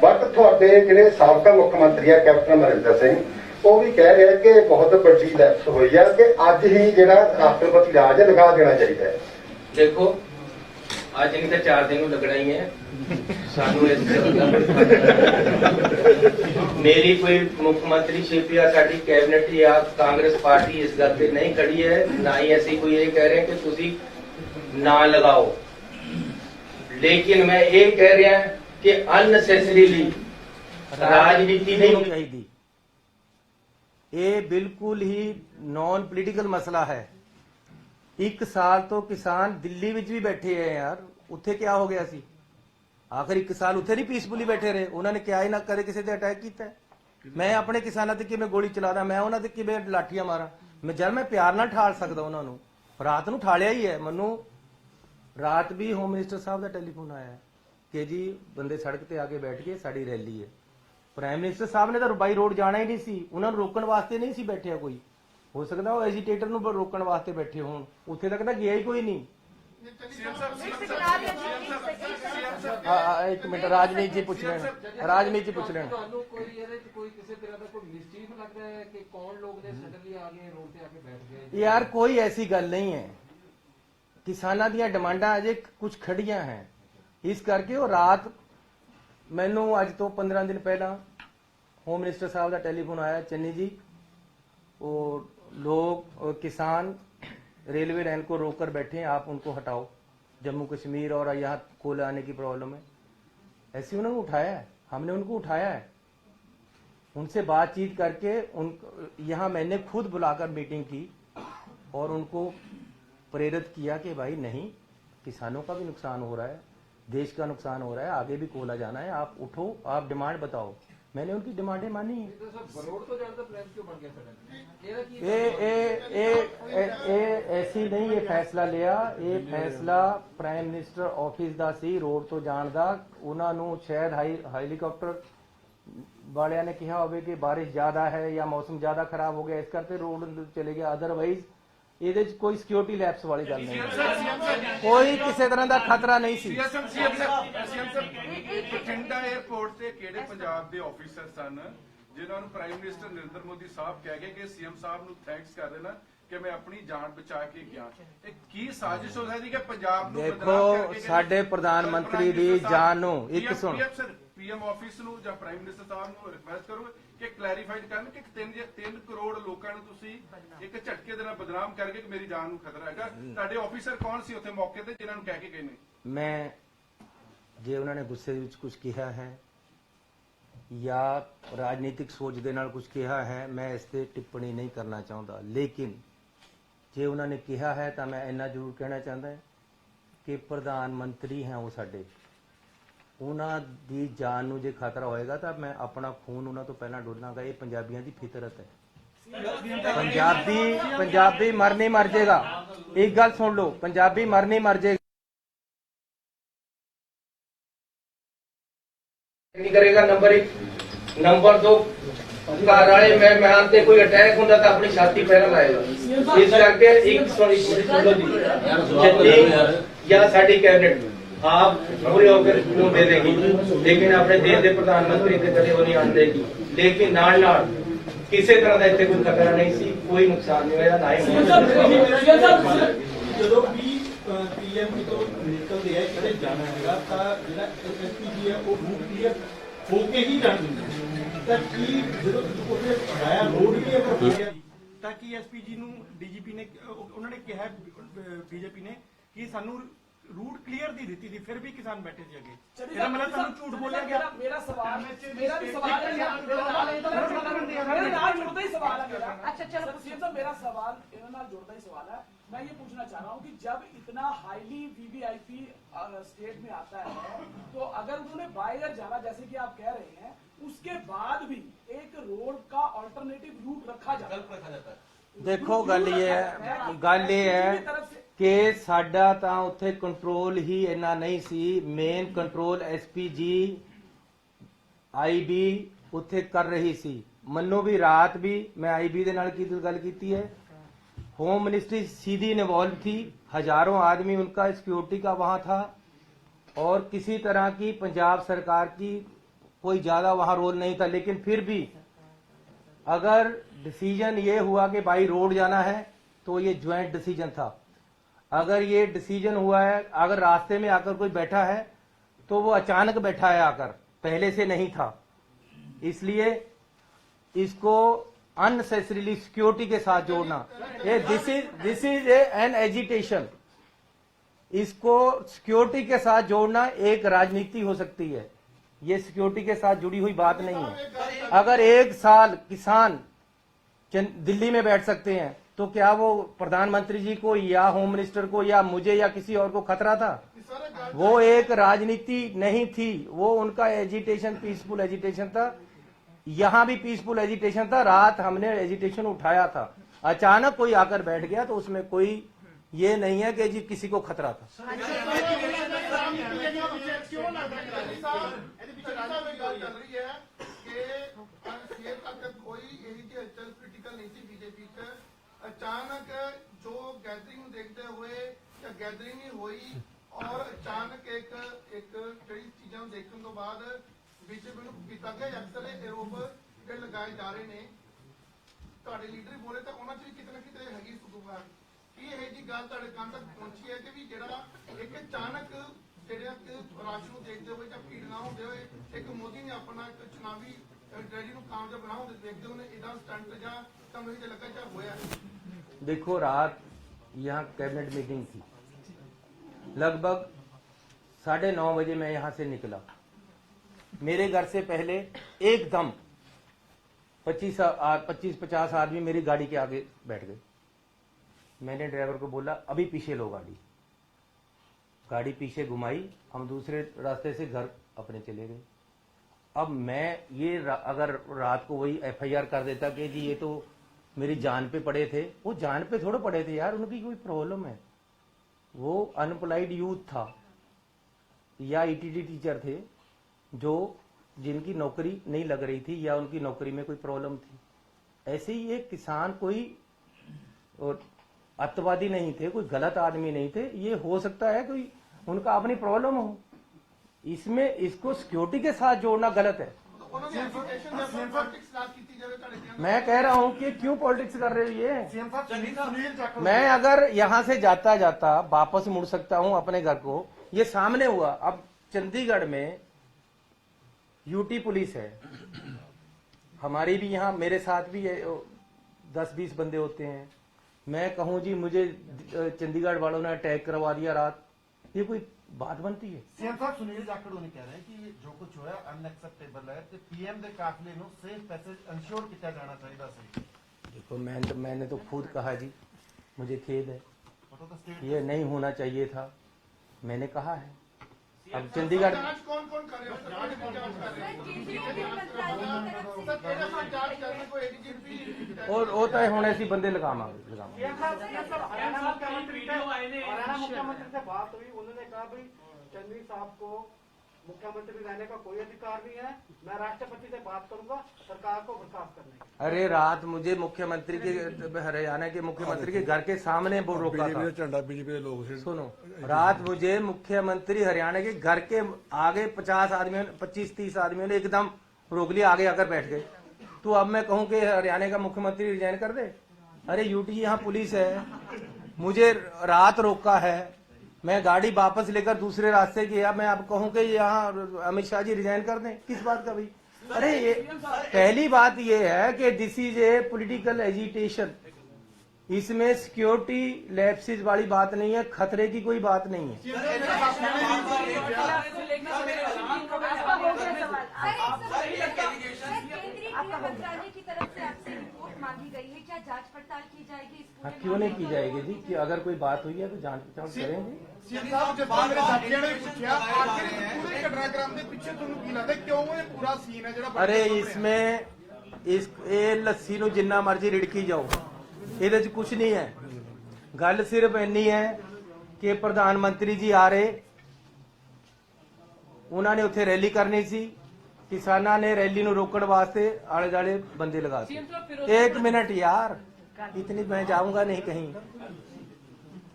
बट थोड़े जिहड़े साबका मुख्य मंत्री है कैप्टन अमरिंदर सिंह, वो भी कह रहे हैं कि बहुत बड़ी लैप्स हुई है कि अज ही जिहड़ा राष्ट्रपति राज लगा देना चाहिए। देखो, आज नहीं तो 4 दिन लगना ही है। सानू मेरी कोई मुख्यमंत्रीशिप या साडी कैबिनेट या कांग्रेस पार्टी इस गल पे नहीं खड़ी है। ना ही ऐसी कोई ये कह रहे हैं कि तुसी ना लगाओ। लेकिन मैं ये कह रहा कि अननेसेसरीली राजनीति नहीं होनी चाहिए। ये बिल्कुल ही नॉन पोलिटिकल मसला है। 1 साल तो किसान दिल्ली विच भी बैठे हैं यार, उत्थे क्या हो गया सी? आखिर 1 साल उत्थे नहीं पीसफुली बैठे रहे। उन्होंने क्या ही ना करे किसी ते अटैक किया। मैं अपने किसानों ते किवें गोली चला दा, मैं उन्हां ते किवें लाठियां मारा? मैं जब मैं प्यार नाल ठाल सकदा उन्होंने, रात नूं ठालिया ही है। मैनू रात भी होम मिनिस्टर साहब का टेलीफोन आया है कि जी बंदे सड़क ते आके बैठ गए, साड़ी रैली है। प्राइम मिनिस्टर साहब ने तो बाई रोड जाना ही नहीं सी, उन्होंने रोकण वास्ते नहीं सी बैठिया कोई। हो सकता वो एजिटेटर नूं रोकण वास्ते बैठे होण, उत्थे तक तो गया ही कोई नहीं। एक मिनट, राजनीति जी पूछ लेना, राजनीति पूछ लेना। यार कोई ऐसी गल नहीं है। किसानां दीयां डिमांडां अजे कुछ खड़ियां हैं, इस करके वो रात मैनू अज तो 15 दिन पहला होम मिनिस्टर साहब का टेलीफोन आया, चन्नी जी वो लोग किसान रेलवे लाइन को रोक कर बैठे हैं, आप उनको हटाओ। जम्मू कश्मीर और यहाँ कोल आने की प्रॉब्लम है। ऐसे उन्होंने उठाया है, हमने उनको उठाया है, उनसे बातचीत करके यहाँ मैंने खुद बुलाकर मीटिंग की और उनको प्रेरित किया कि भाई नहीं, किसानों का भी नुकसान हो रहा है, देश का नुकसान हो रहा है, आगे भी कोला जाना है, आप उठो, आप डिमांड बताओ। मैंने उनकी डिमांडें मानी है। ऐसी नहीं ये फैसला लिया, ये फैसला प्राइम मिनिस्टर ऑफिस का सी रोड तो जाण दा। उन्होंने शायद हेलीकॉप्टर वालियां ने कहा होवे कि बारिश ज्यादा है या मौसम ज्यादा खराब हो गया, इस करके रोड चले गया। अदरवाइज ਇਹਦੇ ਚ ਕੋਈ ਸਿਕਿਉਰਿਟੀ ਲੈਪਸ ਵਾਲੀ ਗੱਲ ਨਹੀਂ, ਕੋਈ ਕਿਸੇ ਤਰ੍ਹਾਂ ਦਾ ਖਤਰਾ ਨਹੀਂ ਸੀ। ਬਠਿੰਡਾ 에ਅਰਪੋਰਟ ਤੇ ਕਿਹੜੇ ਪੰਜਾਬ ਦੇ ਆਫੀਸਰ ਸਨ ਜਿਨ੍ਹਾਂ ਨੂੰ ਪ੍ਰਾਈਮ ਮਿਨਿਸਟਰ ਨਰਿੰਦਰ ਮੋਦੀ ਸਾਹਿਬ ਕਹਿ ਗਏ ਕਿ ਸੀਐਮ ਸਾਹਿਬ ਨੂੰ ਥੈਂਕਸ ਕਰ ਦੇਣਾ ਕਿ ਮੈਂ ਆਪਣੀ ਜਾਨ ਬਚਾ ਕੇ ਗਿਆ? ਇਹ ਕੀ ਸਾਜ਼ਿਸ਼ ਹੋ ਸਕਦੀ ਕਿ ਪੰਜਾਬ ਨੂੰ ਬਦਨਾਮ ਕਰਕੇ ਸਾਡੇ ਪ੍ਰਧਾਨ ਮੰਤਰੀ ਦੀ ਜਾਨ ਨੂੰ ਇੱਕ ਸੁਣ ਪੀਐਮ ਆਫਿਸ ਨੂੰ ਜਾਂ ਪ੍ਰਾਈਮ ਮਿਨਿਸਟਰ ਸਾਹਿਬ ਨੂੰ ਰਿਕਵੈਸਟ ਕਰੋਗੇ ਕਿ ਕਲੈਰੀਫਾਈਡ ਕਰਨ ਕਿ 3 ਕਰੋੜ ਲੋਕਾਂ ਨੂੰ ਤੁਸੀਂ ਇੱਕ ਝਟਕੇ ਦੇ ਨਾਲ ਬਦਨਾਮ ਕਰਕੇ ਕਿ ਮੇਰੀ ਜਾਨ ਨੂੰ ਖਤਰਾ ਹੈਗਾ? ਤੁਹਾਡੇ ਆਫੀਸਰ ਕੌਣ ਸੀ ਉੱਥੇ ਮੌਕੇ ਤੇ ਜਿਨ੍ਹਾਂ ਨੂੰ ਕਹਿ ਕੇ ਗਏ ਨੇ? ਮੈਂ ਜੇ ਉਹਨਾਂ ਨੇ ਗੁੱਸੇ ਵਿੱਚ ਕੁਝ ਕਿਹਾ ਹੈ ਜਾਂ ਰਾਜਨੀਤਿਕ ਸੋਚ ਦੇ ਨਾਲ ਕੁਝ ਕਿਹਾ ਹੈ, ਮੈਂ ਇਸ ਤੇ ਟਿੱਪਣੀ ਨਹੀਂ ਕਰਨਾ ਚਾਹੁੰਦਾ। ਲੇਕਿਨ ਜੇ ਉਹਨਾਂ ਨੇ ਕਿਹਾ ਹੈ ਤਾਂ ਮੈਂ ਇੰਨਾ ਜ਼ਰੂਰ ਕਹਿਣਾ ਚਾਹੁੰਦਾ ਕਿ ਪ੍ਰਧਾਨ ਮੰਤਰੀ ਹੈ ਉਹ ਸਾਡੇ, ਉਹਨਾਂ ਦੀ ਜਾਨ ਨੂੰ ਜੇ ਖਤਰਾ ਹੋਏਗਾ ਤਾਂ ਮੈਂ ਆਪਣਾ ਖੂਨ ਉਹਨਾਂ ਤੋਂ ਪਹਿਲਾਂ ਡੋਲਾਂਗਾ। ਇਹ ਪੰਜਾਬੀਆਂ ਦੀ ਫਿਤਰਤ ਹੈ। ਪੰਜਾਬੀ ਮਰ ਨਹੀਂ ਮਰ ਜਾਏਗਾ। ਇੱਕ ਗੱਲ ਸੁਣ ਲਓ, ਪੰਜਾਬੀ ਮਰ ਨਹੀਂ ਮਰ ਜਾਏਗਾ। नहीं करेगा। नंबर 1, ਨੰਬਰ 2 ਘਰ ਵਾਲੇ ਮਹਿਮਾਨ ਤੇ ਕੋਈ ਅਟੈਕ ਹੁੰਦਾ ਤਾਂ ਆਪਣੀ ਛਾਤੀ ਪਹਿਲਾਂ ਲਾਏਗਾ। ਇਸ ਕਰਕੇ ਇੱਕ ਸੁਣੋ ਜੀ ਜਾਂ ਸਾਡੀ ਕੈਬਨਿਟ ਆਪ ਪੂਰੇ ਹੋकर ਨੂੰ ਦੇ देगी, लेकिन अपने देश के प्रधानमंत्री ਤੇ ਕਦੇ ਉਹ ਨਹੀਂ ਆਣ ਦੇਗੀ। लेकिन ਨਾਲ ਨਾਲ ਕਿਸੇ ਤਰ੍ਹਾਂ ਦਾ ਇੱਥੇ ਕੋਈ ਖਤਰਾ ਨਹੀਂ ਸੀ, ਕੋਈ ਨੁਕਸਾਨ ਨਹੀਂ ਹੋਇਆ, ਨਾ ਹੀ ਹੋਇਆ। ਜਦੋਂ ਵੀ ਪੀਐਮ ਤੋਂ ਨਿਕਲਦੇ ਆ ਕਿਤੇ ਜਾਣਾ ਹੈਗਾ ਤਾਂ ਜਿਹੜਾ ਐਸਪੀਜੀ ਹੈ ਉਹ ਰੂਟ ਕਲੀਅਰ ਹੋ ਕੇ ਹੀ ਜਾਣਾ ਤਾਂ ਕੀ ਜਦੋਂ ਉਹਦੇ ਆਇਆ ਰੋਡ ਵੀ ਅਗਰ ਹੋ ਗਿਆ ਤਾਂ ਕੀ ਐਸਪੀਜੀ ਨੂੰ ਡੀਜੀਪੀ ਨੇ ਉਹਨਾਂ ਨੇ ਕਿਹਾ ਬੀਜੇਪੀ ਨੇ ਕਿ ਸਾਨੂੰ रूट क्लियर दी दी थी, फिर भी किसान बैठे थे आगे। मेरा मतलब तुम झूठ बोला गया। मेरा सवाल मेरा भी सवाल है मेरा नाम जुड़ता ही सवाल है मेरा। अच्छा चलो सीएम साहब मेरा सवाल इन्होंने नाम जुड़ता ही सवाल है। मैं ये पूछना चाह रहा हूँ कि जब इतना हाईली वीवीआईपी स्टेट में आता है तो अगर उन्होंने बाय एयर जाना जैसे कि आप कह रहे हैं, उसके बाद भी एक रोड का अल्टरनेटिव रूट रखा जाता है। देखो गल ये है कि साडा ਤਾਂ ਉੱਥੇ ਕੰਟਰੋਲ ਹੀ ਇੰਨਾ ਨਹੀਂ ਸੀ। ਮੇਨ ਕੰਟਰੋਲ ਐਸਪੀਜੀ ਆਈਬੀ ਉੱਥੇ ਕਰ ਰਹੀ ਸੀ। ਮੰਨੋ ਵੀ ਰਾਤ ਵੀ मैं आईबी ਦੇ ਨਾਲ ਕੀ ਗੱਲ ਕੀਤੀ है। होम मिनिस्ट्री सीधी इन्वॉल्व थी, हजारों आदमी उनका सिक्योरिटी का वहां था और किसी तरह की पंजाब सरकार की कोई ज्यादा वहां रोल नहीं था। लेकिन फिर भी अगर डिसीजन ये हुआ कि भाई रोड जाना है तो ये ज्वाइंट डिसीजन था। अगर ये डिसीजन हुआ है, अगर रास्ते में आकर कोई बैठा है तो वो अचानक बैठा है आकर, पहले से नहीं था। इसलिए इसको अननेसेसरीली सिक्योरिटी के साथ जोड़ना, ये दिस इज एन एजिटेशन। इसको सिक्योरिटी के साथ जोड़ना एक राजनीति हो सकती है, ये सिक्योरिटी के साथ जुड़ी हुई बात नहीं है। अगर एक साल किसान दिल्ली में बैठ सकते हैं तो क्या वो प्रधानमंत्री जी को या होम मिनिस्टर को या मुझे या किसी और को खतरा था? वो एक राजनीति नहीं थी, वो उनका एजिटेशन पीसफुल एजिटेशन था। यहां भी पीसफुल एजिटेशन था, रात हमने एजिटेशन उठाया था। अचानक कोई आकर बैठ गया तो उसमें कोई ये नहीं है कि जी किसी को खतरा था। अचानक जो गैदरिंग देखते हुए या गैदरिंग ही हुई और अचानक एक कई चीजों देखने तो बाद बीजेपी किया गया अक्सर आरोप जो लगाए जा रहे हैं ਤੁਹਾਡੇ ਲੀਡਰ बोले तो उन्होंने भी कितने कितने हैगी सुदूगा कि यह जी गल ਤੁਹਾਡੇ ਕੰਨ तक पहुंची है कि भी ਜਿਹੜਾ एक अचानक ਜਿਹੜਾ ਰਾਸ਼ ਨੂੰ ਦੇਖਦੇ ਹੋਏ ਜਾਂ ਭੀੜ ਨਾ ਹੁੰਦੇ ਹੋਏ ਇੱਕ ਮੋਦੀ ਨੇ ਆਪਣਾ ਇੱਕ ਚੁਣਾਵੀ ਰੈਲੀ ਨੂੰ ਕਾਮਯਾਬ ਬਣਾਉਣ ਦੇ ਦੇਖਦੇ ਉਹਨੇ ਇਦਾਂ ਸਟੰਟ ਜਾਂ ਤੁਹਾਨੂੰ ਇਹ ਲੱਗਾ ਜਾਂ ਹੋਇਆ। देखो रात यहाँ कैबिनेट मीटिंग थी, लगभग 9:30 बजे मैं यहाँ से निकला। मेरे घर से पहले एकदम 25-50 आदमी मेरी गाड़ी के आगे बैठ गए। मैंने ड्राइवर को बोला अभी पीछे लो गाड़ी पीछे घुमाई, हम दूसरे रास्ते से घर अपने चले गए। अब मैं ये अगर रात को वही FIR कर देता कि जी ये तो मेरी जान पे पड़े थे, वो जान पे थोड़े पड़े थे यार, उनकी कोई प्रॉब्लम है। वो अनएम्प्लॉयड यूथ था या ETD टीचर थे जो जिनकी नौकरी नहीं लग रही थी या उनकी नौकरी में कोई प्रॉब्लम थी। ऐसे ही एक किसान कोई अत्यावादी नहीं थे, कोई गलत आदमी नहीं थे। ये हो सकता है कोई उनका अपनी प्रॉब्लम हो, इसमें इसको सिक्योरिटी के साथ जोड़ना गलत है। मैं कह रहा हूं कि क्यों पॉलिटिक्स कर रहे हो ये। मैं अगर यहां से जाता जाता वापस मुड़ सकता हूं अपने घर को, ये सामने हुआ। अब चंडीगढ़ में यूटी पुलिस है, हमारी भी यहाँ मेरे साथ भी 10-20 बंदे होते हैं। मैं कहूं जी मुझे चंडीगढ़ वालों ने अटैक करवा दिया रात, ये कोई बात बनती है? सीएम साहब सुनील जाखड़ ने कह रहे हैं कि जो कुछ होया अनएक्सेप्टेबल है ते पीएम दे काफले नु सेफ पैसेज इंश्योर किया जाना चाहिए सी। देखो मैंने तो खुद कहा जी, मुझे खेद है, तो ये नहीं होना चाहिए था, मैंने कहा है। अब चंडीगढ़ कौन कौन कर रहे हो और होता है होने ऐसी बंदे लगामा हरियाणा मुख्यमंत्री से बात हुई, उन्होंने कहा भाई चंद्री साहब को मुख्यमंत्री रहने का कोई अधिकार नहीं है। मैं राष्ट्रपति से बात करूंगा सरकार को बर्खास्त करने की। अरे रात मुझे मुख्यमंत्री के, हरियाणा के मुख्यमंत्री के घर के सामने वो रोका था। झंडा बीजेपी के लोग सुनो, रात मुझे मुख्यमंत्री हरियाणा के घर के आगे 50 आदमियों 25-30 आदमियों ने एकदम रोक लिया, आगे आकर बैठ गए। तो अब मैं कहूं कि हरियाणा का मुख्यमंत्री रिजाइन कर दे? अरे यूटी यहाँ पुलिस है, मुझे रात रोका है, मैं गाड़ी वापस लेकर दूसरे रास्ते किया, मैं अब कहूं कि यहाँ अमित शाह जी रिजाइन कर दें? किस बात का भाई? अरे ये पहली बात ये है कि this is a political agitation, इसमें सिक्योरिटी लैप्सेस वाली बात नहीं है, खतरे की कोई बात नहीं है। मंत्रालय की तरफ से आपसे रिपोर्ट मांगी गई है, क्या जांच पड़ताल की जाएगी इस पूरे? क्यों नहीं की जाएगी जी? कि अगर कोई बात हुई है तो जांच पड़ताल करेंगे। सीएम साहब जब मेरे साथियों ने पूछा आखिर पूरे घटनाक्रम के पीछे ਤੁਹਾਨੂੰ ਕੀ ਲੱਗਦਾ क्यों ये पूरा सीन है ਜਿਹੜਾ? अरे इसमें ਇਹ ਲੱਸੀ ਨੂੰ ਜਿੰਨਾ ਮਰਜ਼ੀ ਰਿੜਕੀ ਜਾਓ, ਇਹਦੇ 'ਚ ਕੁਝ ਨਹੀਂ ਹੈ। ਗੱਲ ਸਿਰਫ ਇੰਨੀ ਹੈ ਕਿ ਪ੍ਰਧਾਨ ਮੰਤਰੀ ਜੀ ਆ ਰਹੇ, ਉਹਨਾਂ ਨੇ ਉੱਥੇ ਰੈਲੀ ਕਰਨੀ ਸੀ, किसाना ने रैली नु रोकने वास्ते आले जाले बंदे लगा दिए। एक मिनट यार, इतनी मैं जाऊंगा नहीं कहीं।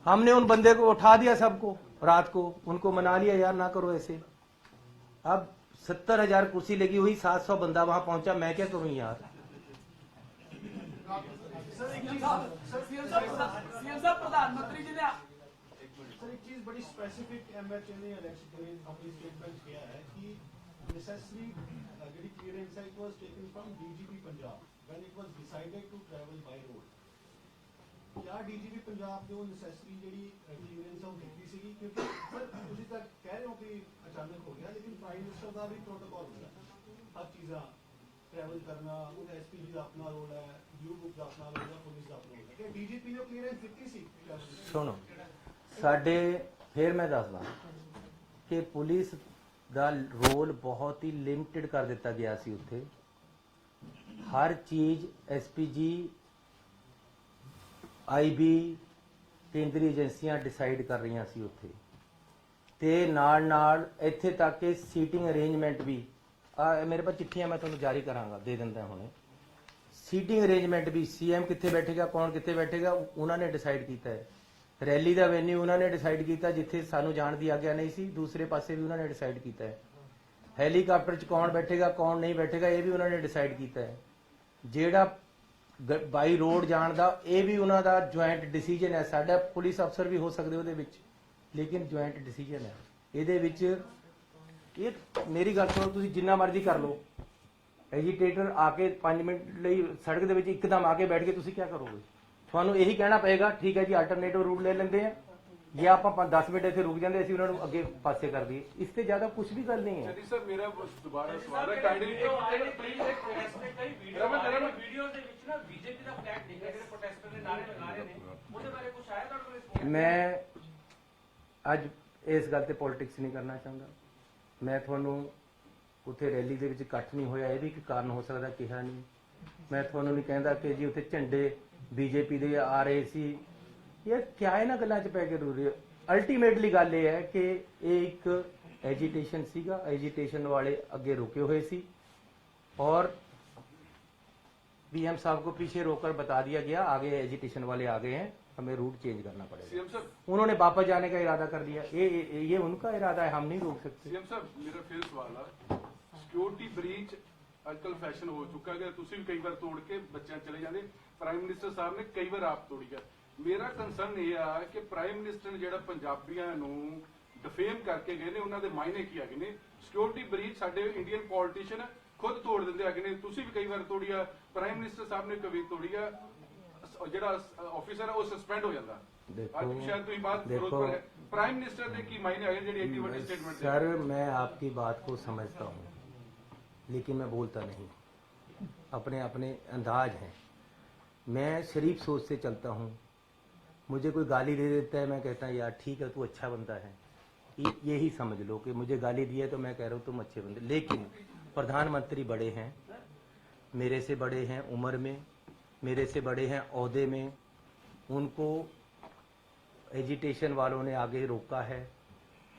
हमने उन बंदे को उठा दिया, सबको रात को उनको मना लिया, यार ना करो ऐसे। अब 70,000 कुर्सी लगी हुई, 700 बंदा वहां पहुंचा, मैं क्या करूं यार? प्रधानमंत्री जी ने सर एक चीज बड़ी स्पेसिफिक एमएचए ने अपनी स्टेटमेंट किया है कि necessary clearance it was taken from DGP Punjab when it was decided to travel by road. क्या DGP पंजाब ने वो necessary ਜਿਹੜੀ clearance ਉਹ ਦਿੱਤੀ ਸੀਗੀ? ਕਿਉਂਕਿ ਸਰ ਤੁਸੀਂ ਤਾਂ ਕਹਿ ਰਹੇ ਹੋ ਕਿ ਅਚਾਨਕ ਹੋ ਗਿਆ, ਲੇਕਿਨ ਪ੍ਰਾਈਮ ਮਿਨਿਸਟਰ ਦਾ ਵੀ ਪ੍ਰੋਟੋਕਾਲ ਹੁੰਦਾ, ਹਰ ਚੀਜ਼ਾਂ ट्रैवल करना, ਉਹਦਾ ਐਸਪੀਜੀ ਦਾ ਆਪਣਾ ਰੋਲ ਹੈ, ਯੂ ਗਰੁੱਪ ਦਾ ਆਪਣਾ ਰੋਲ ਹੈ, ਪੁਲਿਸ ਦਾ ਆਪਣਾ ਰੋਲ ਹੈ। ਕਿ DGP ਨੇ ਕਲੀਅਰੈਂਸ ਦਿੱਤੀ ਸੀ? ਸੁਣੋ, ਸਾਡੇ ਫਿਰ ਮੈਂ ਦੱਸਦਾ ਕਿ ਪੁਲਿਸ ਦਾ ਰੋਲ ਬਹੁਤ ਹੀ ਲਿਮਟਿਡ ਕਰ ਦਿੱਤਾ ਗਿਆ ਸੀ। ਉੱਥੇ ਹਰ ਚੀਜ਼ ਐਸਪੀਜੀ, ਆਈਬੀ, ਕੇਂਦਰੀ ਏਜੰਸੀਆਂ ਡਿਸਾਈਡ ਕਰ ਰਹੀਆਂ ਸੀ ਉੱਥੇ, ਤੇ ਨਾਲ ਨਾਲ ਇੱਥੇ ਤੱਕ ਕਿ ਸੀਟਿੰਗ ਅਰੇਂਜਮੈਂਟ ਵੀ ਮੇਰੇ ਪਾਸ ਚਿੱਠੀਆਂ ਮੈਂ ਤੁਹਾਨੂੰ ਜਾਰੀ ਕਰਾਂਗਾ, ਦੇ ਦਿੰਦਾ ਹੁਣੇ। ਸੀਟਿੰਗ ਅਰੇਂਜਮੈਂਟ ਵੀ ਸੀਐਮ ਕਿੱਥੇ ਬੈਠੇਗਾ, ਕੌਣ ਕਿੱਥੇ ਬੈਠੇਗਾ, ਉਹਨਾਂ ਨੇ ਡਿਸਾਈਡ ਕੀਤਾ ਹੈ। ਰੈਲੀ ਦਾ ਵੈਨਿਊ ਉਹਨਾਂ ਨੇ ਡਿਸਾਈਡ ਕੀਤਾ, ਜਿੱਥੇ ਸਾਨੂੰ ਜਾਣ ਦੀ ਆਗਿਆ ਨਹੀਂ ਸੀ, ਦੂਸਰੇ ਪਾਸੇ ਵੀ ਉਹਨਾਂ ਨੇ ਡਿਸਾਈਡ ਕੀਤਾ ਹੈ। ਹੈਲੀਕਾਪਟਰ 'ਚ ਕੌਣ ਬੈਠੇਗਾ, ਕੌਣ ਨਹੀਂ ਬੈਠੇਗਾ, ਇਹ ਵੀ ਉਹਨਾਂ ਨੇ ਡਿਸਾਈਡ ਕੀਤਾ ਹੈ। ਜਿਹੜਾ ਬਾਈ ਰੋਡ ਜਾਣ ਦਾ, ਇਹ ਵੀ ਉਹਨਾਂ ਦਾ ਜੁਆਇੰਟ ਡਿਸੀਜਨ ਹੈ। ਸਾਡਾ ਪੁਲਿਸ ਅਫਸਰ ਵੀ ਹੋ ਸਕਦੇ ਉਹਦੇ ਵਿੱਚ, ਲੇਕਿਨ ਜੁਆਇੰਟ ਡਿਸੀਜਨ ਹੈ। ਇਹਦੇ ਵਿੱਚ ਇਹ ਮੇਰੀ ਗੱਲ ਸੁਣੋ, ਤੁਸੀਂ ਜਿੰਨਾ ਮਰਜ਼ੀ ਕਰ ਲਓ, ਐਜੀਟੇਟਰ ਆ ਕੇ 5 ਮਿੰਟ ਲਈ ਸੜਕ ਦੇ ਵਿੱਚ ਇੱਕਦਮ ਆ ਕੇ ਬੈਠ ਕੇ ਤੁਸੀਂ ਕੀ ਕਰੋਗੇ? ਤੁਹਾਨੂੰ ਇਹੀ ਕਹਿਣਾ ਪਏਗਾ, ਠੀਕ ਹੈ ਜੀ ਆਲਟਰਨੇਟਿਵ ਰੂਟ ਲੈ ਲੈਂਦੇ ਆ, ਜਾਂ ਆਪਾਂ 10 ਮਿੰਟ ਇੱਥੇ ਰੁਕ ਜਾਂਦੇ, ਅਸੀਂ ਉਹਨਾਂ ਨੂੰ ਅੱਗੇ ਪਾਸੇ ਕਰ ਦਈਏ। ਇਸ ਤੇ ਜ਼ਿਆਦਾ ਕੁਝ ਵੀ ਗੱਲ ਨਹੀਂ ਹੈ। ਜੀ ਸਰ, ਮੇਰਾ ਦੁਬਾਰਾ ਸਵਾਲ ਹੈ, ਕਾਈਂਡਲੀ ਵੀਡੀਓ ਦੇ ਵਿੱਚ ਨਾ ਬੀਜੇਪੀ ਦਾ ਫਲੈਗ ਦਿਖਿਆ, ਜਿਹੜੇ ਪ੍ਰੋਟੈਸਟਰ ਦੇ ਨਾਰੇ ਲਗਾ ਰਹੇ ਨੇ, ਉਹਦੇ ਬਾਰੇ ਕੁਝ ਆਇਆ ਤੁਹਾਡੇ ਕੋਲ? ਮੈਂ ਅੱਜ ਇਸ ਗੱਲ ਤੇ ਪੋਲਿਟਿਕਸ ਨਹੀਂ ਕਰਨਾ ਚਾਹੁੰਦਾ। ਮੈਂ ਤੁਹਾਨੂੰ ਉੱਥੇ ਰੈਲੀ ਦੇ ਵਿੱਚ ਇਕੱਠ ਨਹੀਂ ਹੋਇਆ, ਇਹ ਵੀ ਇੱਕ ਕਾਰਨ ਹੋ ਸਕਦਾ, ਕਿਹਾ ਨਹੀਂ। ਮੈਂ ਤੁਹਾਨੂੰ ਨਹੀਂ ਕਹਿੰਦਾ ਕਿ ਜੀ ਉੱਥੇ ਝੰਡੇ ਬੀਜੇਪੀ ਦੇ ਆ ਰਹੇ ਸੀ। ਇਹ ਕਿਆ ਇਹਨਾਂ ਗੱਲਾਂ 'ਚ ਪੈ ਕੇ ਰੋ ਰਹੇ? ਅਲਟੀਮੇਟਲੀ ਗੱਲ ਇਹ ਹੈ ਕਿ ਇਹ ਇੱਕ एजिटेशन सीगा, एजिटेशन वाले अगे रुके हुए सी और बीएम साहब को पीछे रोककर बता दिया गया आगे एजिटेशन वाले आ गए हैं, हमें रूट चेंज करना पड़ेगा। उन्होंने वापस जाने का इरादा कर दिया, ये उनका इरादा है, हम नहीं रोक सकते। सीएम साहब मेरा फिर सवाल है, सिक्योरिटी ब्रीच आजकल फैशन हो चुका है, तुम भी कई बार तोड़ के बच्चे चले जाते, प्राइम मिनिस्टर साहब ने कई बार आप तोड़ी है। मेरा कंसर्न यह है कि प्राइम मिनिस्टर ने जो पंजाबियों को डिफेम करके गए ने उन्होंने मायने की है ने सिक्योरिटी ब्रीच साडे इंडियन पॉलिटिशियन खुद तोड़ देंगे है ने, तुसी भी कई बार तोड़ी है, प्राइम मिनिस्टर साहब ने कभी तोड़ी है, जो ऑफिसर है वो सस्पेंड हो जाता है। आज शायद तुम बात पर है, प्राइम मिनिस्टर ने की मायने है जी एडी बड़ी स्टेटमेंट। सर मैं आपकी बात को समझता हूँ लेकिन मैं बोलता नहीं, अपने अपने अंदाज हैं। मैं शरीफ सोच से चलता हूँ, मुझे कोई गाली दे देता है मैं कहता है यार ठीक है तू अच्छा बंदा है, यही समझ लो कि मुझे गाली दी है तो मैं कह रहा हूँ तुम अच्छे बंदे। लेकिन प्रधानमंत्री बड़े हैं, मेरे से बड़े हैं उम्र में, मेरे से बड़े हैं ओहदे में, उनको एजिटेशन वालों ने आगे रोका है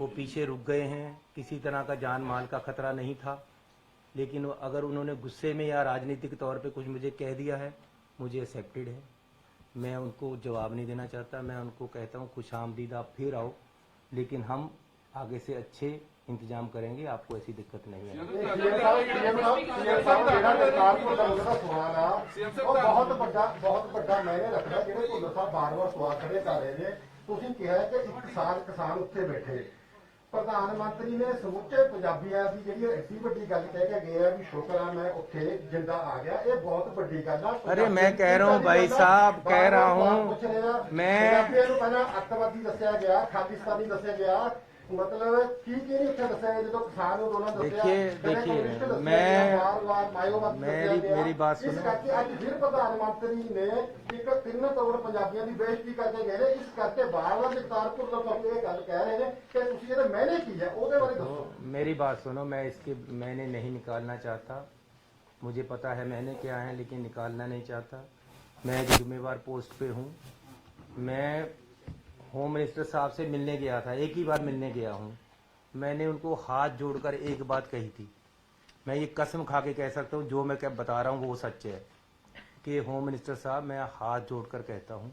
वो पीछे रुक गए हैं, किसी तरह का जान माल का खतरा नहीं था। लेकिन अगर उन्होंने गुस्से में या राजनीतिक तौर पे कुछ मुझे कह दिया है, मुझे एक्सेप्टेड है, मैं उनको जवाब नहीं देना चाहता। मैं उनको कहता हूँ खुश आमदीद, आप फिर आओ, लेकिन हम आगे से अच्छे इंतजाम करेंगे, आपको ऐसी दिक्कत नहीं है। बहुत ਵੱਡਾ मैंने रखना ਜਿਹੜੇ ਭੁੱਲਰ ਸਾਹਿਬ ਬਾਰ-ਬਾਰ ਸਵਾਲ ਖੜੇ ਕਰ ਰਹੇ ਨੇ। ਤੁਸੀਂ ਕਿਹਾ ਕਿ 1 ਸਾਲ ਕਿਸਾਨ ਉੱਥੇ ਬੈਠੇ, ਪ੍ਰਧਾਨ ਮੰਤਰੀ ਨੇ ਸਮੁੱਚੇ ਪੰਜਾਬੀਆਂ ਦੀ ਜਿਹੜੀ ਐਡੀ ਵੱਡੀ ਗੱਲ ਕਹਿ ਕੇ ਗਏ ਆ ਵੀ ਸ਼ੁਕਰ ਆ मैं ਉੱਥੇ ਜਿੰਦਾ आ गया। ਇਹ ਬਹੁਤ ਵੱਡੀ ਗੱਲ ਆ। अरे मैं कह रहा हूँ भाई साहब, कह रहा हूँ मैं, ਪੰਜਾਬੀਆਂ ਨੂੰ ਪਹਿਲਾਂ ਅੱਤਵਾਦੀ ਦੱਸਿਆ ਗਿਆ, ਖਾਲਿਸਤਾਨੀ ਦੱਸਿਆ ਗਿਆ, मतलब की नहीं उत्थे दस्या गया जो किसान अंदोलन दस्या। देखिए मेरी बात इस करके आज फिर प्रधानमंत्री ने एक 3 करोड़ पंजाबियों की बेइज्जती करके गए ने। इस करके बार-बार जगतारपुर लोग ये गल कह रहे हैं कि तुसीं जेह्ड़े मैंने की है ਉਹਦੇ बारे दसो। मेरी बात सुनो, मैं इसके मैंने नहीं निकालना चाहता, मुझे पता है मैंने क्या है, लेकिन निकालना नहीं चाहता। मैं एक जिम्मेवार पोस्ट पे हूँ। मैं होम मिनिस्टर साहब से मिलने गया था, एक ही बार मिलने गया हूँ। मैंने उनको हाथ जोड़कर एक बात कही थी, मैं ये कसम खा के कह सकता हूँ, जो मैं क्या बता रहा हूँ वो सच है कि होम मिनिस्टर साहब, मैं हाथ जोड़कर कहता हूँ,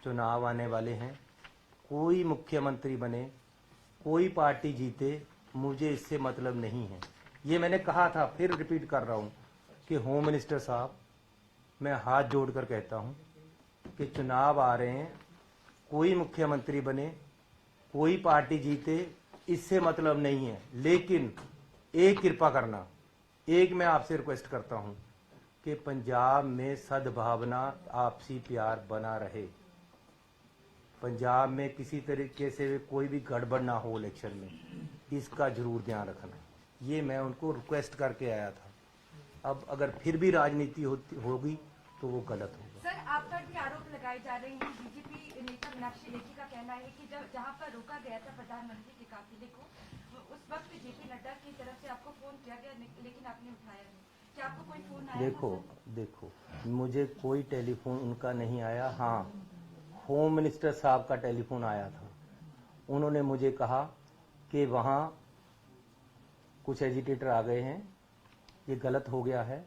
चुनाव आने वाले हैं, कोई मुख्यमंत्री बने, कोई पार्टी जीते, मुझे इससे मतलब नहीं है। ये मैंने कहा था, फिर रिपीट कर रहा हूँ कि होम मिनिस्टर साहब, मैं हाथ जोड़कर कहता हूँ कि चुनाव आ रहे हैं, कोई मुख्यमंत्री बने, कोई पार्टी जीते, इससे मतलब नहीं है। लेकिन एक कृपा करना, एक मैं आपसे रिक्वेस्ट करता हूं कि पंजाब में सद्भावना, आपसी प्यार बना रहे। पंजाब में किसी तरीके से कोई भी गड़बड़ ना हो इलेक्शन में, इसका जरूर ध्यान रखना। ये मैं उनको रिक्वेस्ट करके आया था। अब अगर फिर भी राजनीति होगी तो वो गलत होगा। सर, आप पर भी आरोप लगाए जा रहे हैं। बीजेपी नेता मीनाक्षी लेखी का कहना है कि जब जहां पर रोका गया था प्रधानमंत्री के काफिले को, उस वक्त जेपी नड्डा की तरफ से आपको फोन किया गया, लेकिन आपने उठाया नहीं। क्या आपको कोई फोन आया? देखो, मुझे कोई टेलीफोन उनका नहीं आया। हाँ, होम मिनिस्टर साहब का टेलीफोन आया था। उन्होंने मुझे कहा कि वहाँ कुछ एजिटेटर आ गए हैं, ये गलत हो गया है,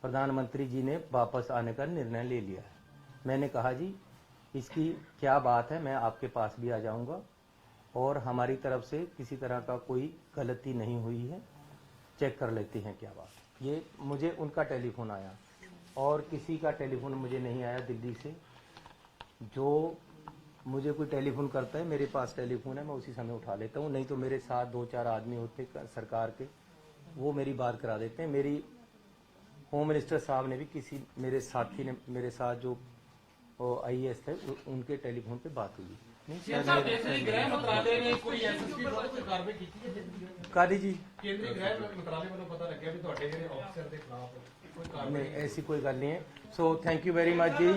प्रधानमंत्री जी ने वापस आने का निर्णय ले लिया है। मैंने कहा जी इसकी क्या बात है, मैं आपके पास भी आ जाऊंगा और हमारी तरफ से किसी तरह का कोई गलती नहीं हुई है, चेक कर लेते हैं क्या बात। ये मुझे उनका टेलीफोन आया और किसी का टेलीफोन मुझे नहीं आया दिल्ली से। जो मुझे कोई टेलीफोन करता है, मेरे पास टेलीफोन है, मैं उसी समय उठा लेता हूँ, नहीं तो मेरे साथ 2-4 आदमी होते सरकार के, वो मेरी बात करा देते हैं। मेरी होम मिनिस्टर साहब ने भी किसी मेरे साथी ने, मेरे साथ जो IAS थे, उनके टेलीफोन पे बात हुई। गृह मंत्रालय ने कोई एसएसपी विरुद्ध कोई कार्रवाई की है? कादी जी, केंद्रीय गृह मंत्रालय वालों पता लग गया भी ਤੁਹਾਡੇ ਜਿਹੜੇ ਅਫਸਰ ਦੇ ਖਿਲਾਫ कोई कार्रवाई नहीं, ऐसी कोई गल नहीं है। So thank you very much जी।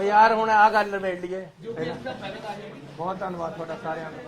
यार हुण आ गल निबेड़ लईए। बहुत धन्यवाद तुहाडा सारिआं दा।